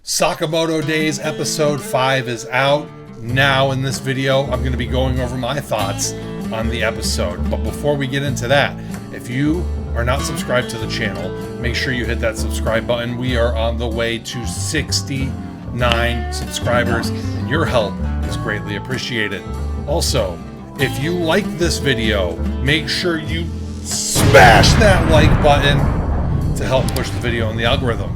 Sakamoto Days episode 5 is out. Now in this video, I'm going to be going over my thoughts on the episode. But before we get into that, if you are not subscribed to the channel, make sure you hit that subscribe button. We are on the way to 69 subscribers, and your help is greatly appreciated. Also, if you like this video, make sure you smash that like button to help push the video in the algorithm.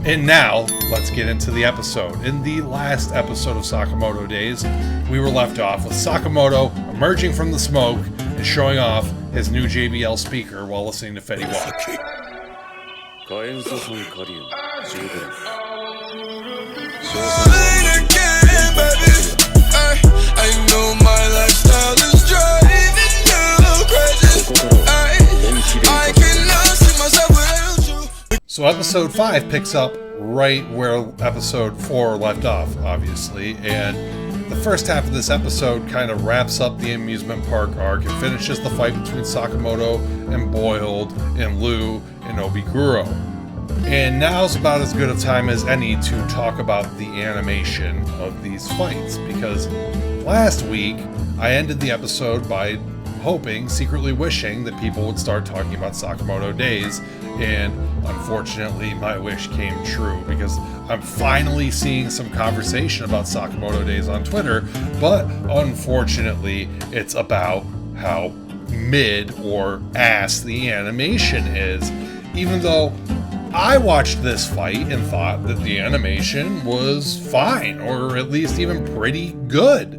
And now, let's get into the episode. In the last episode of Sakamoto Days, we were left off with Sakamoto emerging from the smoke and showing off his new JBL speaker while listening to Fetty Wap. So episode 5 picks up right where episode 4 left off, obviously, and the first half of this episode kind of wraps up the amusement park arc and finishes the fight between Sakamoto and Boiled and Lou and Obiguro. And now's about as good a time as any to talk about the animation of these fights, because last week I ended the episode by hoping, secretly wishing, that people would start talking about Sakamoto Days, and unfortunately my wish came true, because I'm finally seeing some conversation about Sakamoto Days on Twitter, but unfortunately it's about how mid or ass the animation is, even though I watched this fight and thought that the animation was fine, or at least even pretty good.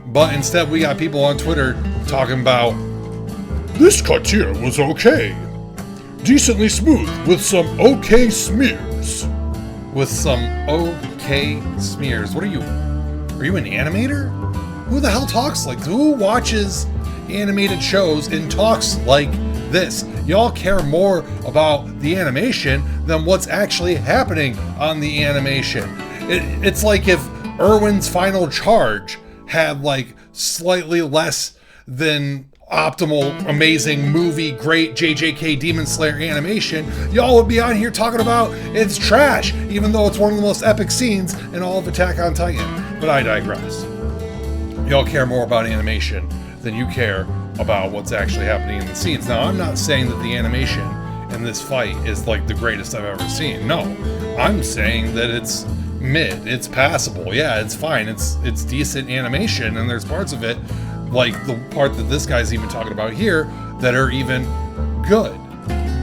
But instead we got people on Twitter talking about, this cut here was okay. Decently smooth with some okay smears. With some okay smears. What are you? Are you an animator? Who the hell talks like, who watches animated shows and talks like this? Y'all care more about the animation than what's actually happening on the animation. It's like if Irwin's Final Charge had like slightly less than optimal, amazing movie, great JJK Demon Slayer animation, y'all would be on here talking about it's trash, even though it's one of the most epic scenes in all of Attack on Titan. But I digress. Y'all care more about animation than you care about what's actually happening in the scenes. Now, I'm not saying that the animation in this fight is like the greatest I've ever seen. No, I'm saying that it's mid, it's passable, yeah, it's fine, it's decent animation, and there's parts of it, like the part that this guy's even talking about here, that are even good.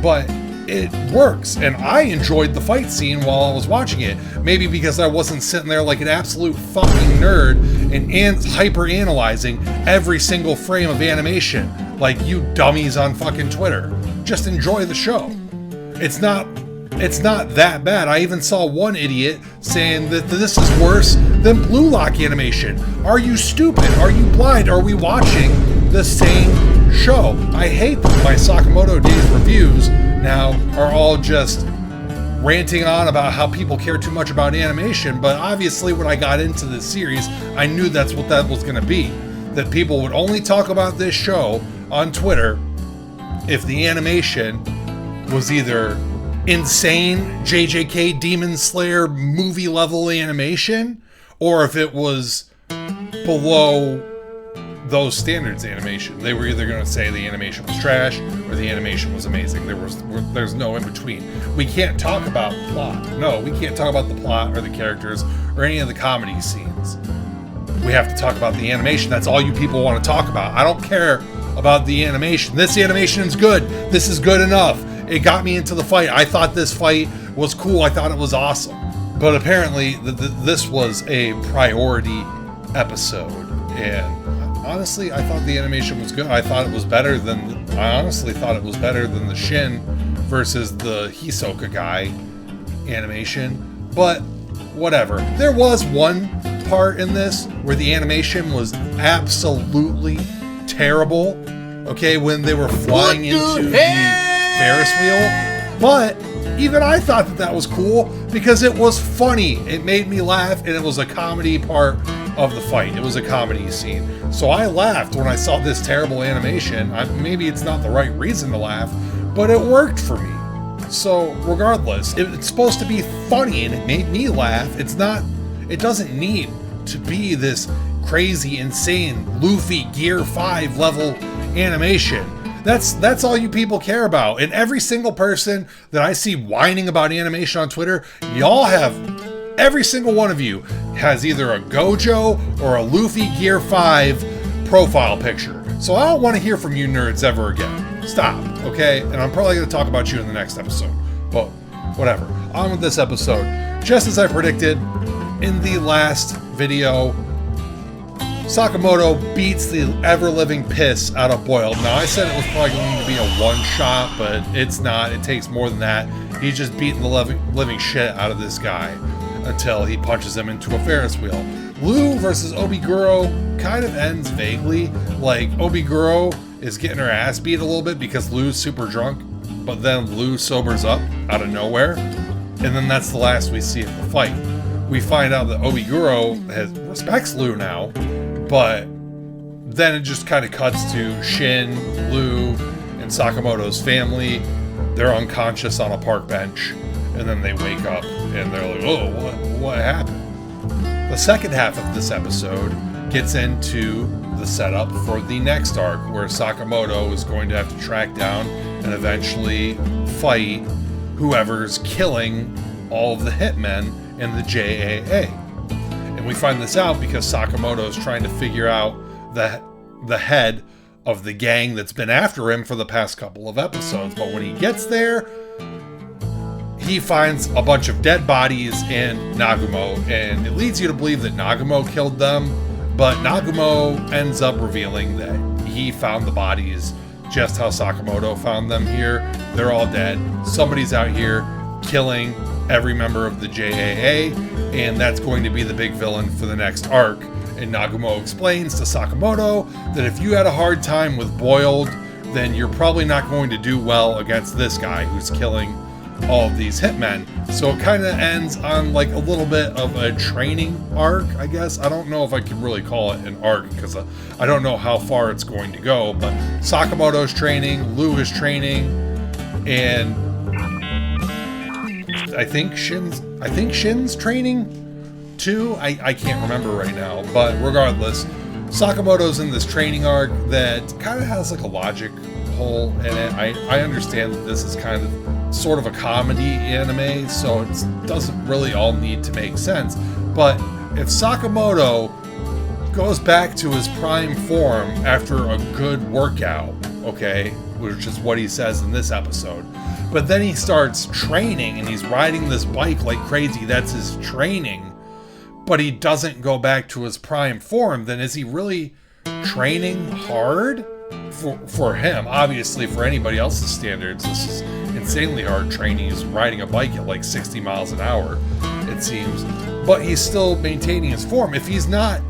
But it works, and I enjoyed the fight scene while I was watching it. Maybe because I wasn't sitting there like an absolute fucking nerd and hyper-analyzing every single frame of animation like you dummies on fucking Twitter. Just enjoy the show. It's not that bad. I even saw one idiot saying that this is worse than Blue Lock animation. Are you stupid? Are you blind? Are we watching the same show? I hate that my Sakamoto Days reviews now are all just ranting on about how people care too much about animation, but obviously when I got into this series, I knew that's what that was going to be. That people would only talk about this show on Twitter if the animation was either insane JJK Demon Slayer movie level animation, or if it was below those standards animation. They were either going to say the animation was trash or the animation was amazing. There's no in between. We can't talk about the plot. No, we can't talk about the plot or the characters or any of the comedy scenes. We have to talk about the animation. That's all you people want to talk about. I don't care about the animation. This animation is good. This is good enough. It got me into the fight. I thought this fight was cool. I thought it was awesome. But apparently, this was a priority episode. And honestly, I thought the animation was good. I honestly thought it was better than the Shin versus the Hisoka guy animation. But whatever. There was one part in this where the animation was absolutely terrible. Okay, when they were flying into the Ferris wheel, but even I thought that was cool because it was funny. It made me laugh, and it was a comedy part of the fight. It was a comedy scene. So I laughed when I saw this terrible animation. Maybe it's not the right reason to laugh, but it worked for me. So regardless, it's supposed to be funny and it made me laugh. It doesn't need to be this crazy, insane Luffy Gear 5 level animation. That's all you people care about. And every single person that I see whining about animation on Twitter, every single one of you has either a Gojo or a Luffy Gear 5 profile picture. So I don't want to hear from you nerds ever again. Stop, okay? And I'm probably going to talk about you in the next episode. But whatever. On with this episode. Just as I predicted in the last video, Sakamoto beats the ever-living piss out of Boiled. Now, I said it was probably going to be a one-shot, but it's not. It takes more than that. He's just beating the living shit out of this guy until he punches him into a Ferris wheel. Lou versus Obiguro kind of ends vaguely. Like, Obiguro is getting her ass beat a little bit because Lou's super drunk, but then Lou sobers up out of nowhere, and then that's the last we see of the fight. We find out that Obiguro respects Lou now, but then it just kind of cuts to Shin, Lou, and Sakamoto's family. They're unconscious on a park bench, and then they wake up and they're like, oh, what happened? The second half of this episode gets into the setup for the next arc, where Sakamoto is going to have to track down and eventually fight whoever's killing all of the hitmen in the JAA. And we find this out because Sakamoto is trying to figure out the head of the gang that's been after him for the past couple of episodes. But when he gets there, he finds a bunch of dead bodies in Nagumo, and it leads you to believe that Nagumo killed them, but Nagumo ends up revealing that he found the bodies just how Sakamoto found them here. They're all dead. Somebody's out here killing every member of the JAA, and that's going to be the big villain for the next arc. And Nagumo explains to Sakamoto that if you had a hard time with Boiled, then you're probably not going to do well against this guy who's killing all of these hitmen. So it kind of ends on like a little bit of a training arc, I guess. I don't know if I can really call it an arc because I don't know how far it's going to go, but Sakamoto's training, Lou is training, and I think Shin's training too. I can't remember right now, but regardless, Sakamoto's in this training arc that kind of has like a logic hole in it. I understand that this is kind of sort of a comedy anime, so it doesn't really all need to make sense. But if Sakamoto goes back to his prime form after a good workout, okay, which is what he says in this episode, but then he starts training and he's riding this bike like crazy, that's his training, but he doesn't go back to his prime form, then is he really training hard? For him, obviously for anybody else's standards, this is insanely hard training. He's riding a bike at like 60 miles an hour, it seems, but he's still maintaining his form. If he's not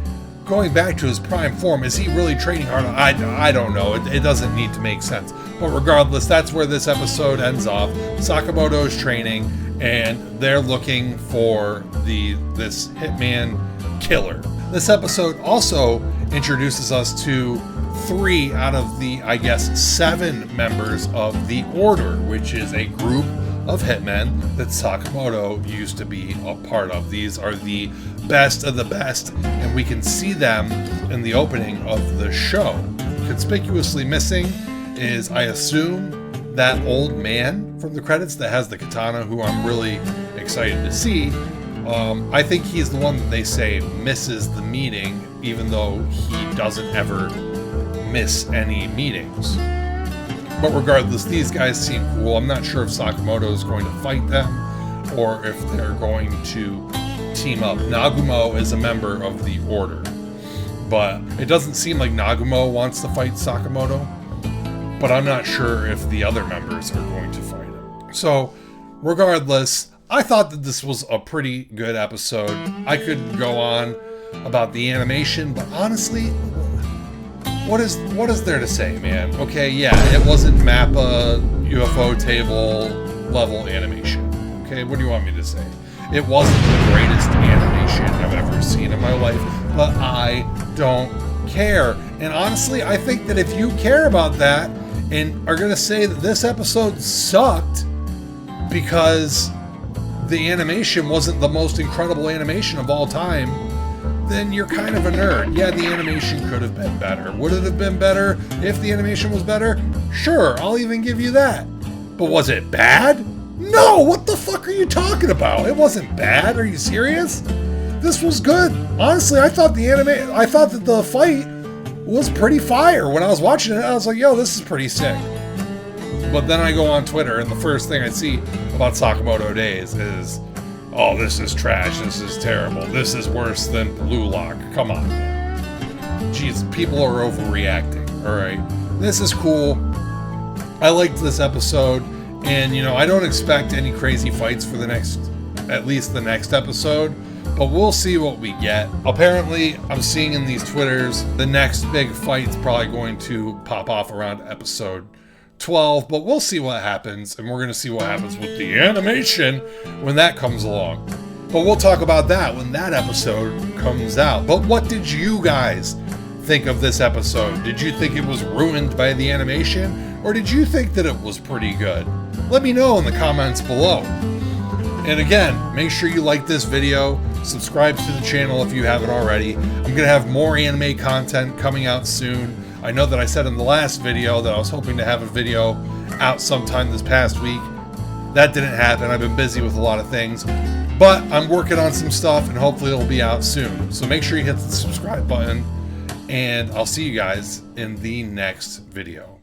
going back to his prime form, is he really training hard? I don't know. It doesn't need to make sense. But regardless, that's where this episode ends off. Sakamoto's training, and they're looking for this hitman killer. This episode also introduces us to 3 out of the, I guess, 7 members of the Order, which is a group of hitmen that Sakamoto used to be a part of. These are the best of the best, and we can see them in the opening of the show. Conspicuously missing is, I assume, that old man from the credits that has the katana, who I'm really excited to see. I think he's the one that they say misses the meeting, even though he doesn't ever miss any meetings. But regardless, these guys seem cool. I'm not sure if Sakamoto is going to fight them or if they're going to team up. Nagumo is a member of the Order, but it doesn't seem like Nagumo wants to fight Sakamoto, but I'm not sure if the other members are going to fight him. So regardless, I thought that this was a pretty good episode. I could go on about the animation, but honestly, what is there to say, man? Okay, yeah, it wasn't Mappa UFO table level animation. Okay, what do you want me to say? It wasn't the greatest animation I've ever seen in my life, but I don't care. And honestly, I think that if you care about that and are going to say that this episode sucked, because the animation wasn't the most incredible animation of all time, then you're kind of a nerd. Yeah, the animation could have been better. Would it have been better if the animation was better? Sure, I'll even give you that. But was it bad? No, what the fuck are you talking about? It wasn't bad. Are you serious? This was good. Honestly, I thought that the fight was pretty fire. When I was watching it, I was like, yo, this is pretty sick. But then I go on Twitter, and the first thing I see about Sakamoto Days is, oh, this is trash, this is terrible, this is worse than Blue Lock. Come on, man. Jeez, people are overreacting, alright? This is cool. I liked this episode, and, you know, I don't expect any crazy fights for at least the next episode, but we'll see what we get. Apparently, I'm seeing in these Twitters, the next big fight's probably going to pop off around episode 12, but we'll see what happens, and we're going to see what happens with the animation when that comes along. But we'll talk about that when that episode comes out. But what did you guys think of this episode? Did you think it was ruined by the animation, or did you think that it was pretty good? Let me know in the comments below. And again, make sure you like this video, subscribe to the channel if you haven't already. I'm going to have more anime content coming out soon. I know that I said in the last video that I was hoping to have a video out sometime this past week. That didn't happen. I've been busy with a lot of things. But I'm working on some stuff, and hopefully it'll be out soon. So make sure you hit the subscribe button, and I'll see you guys in the next video.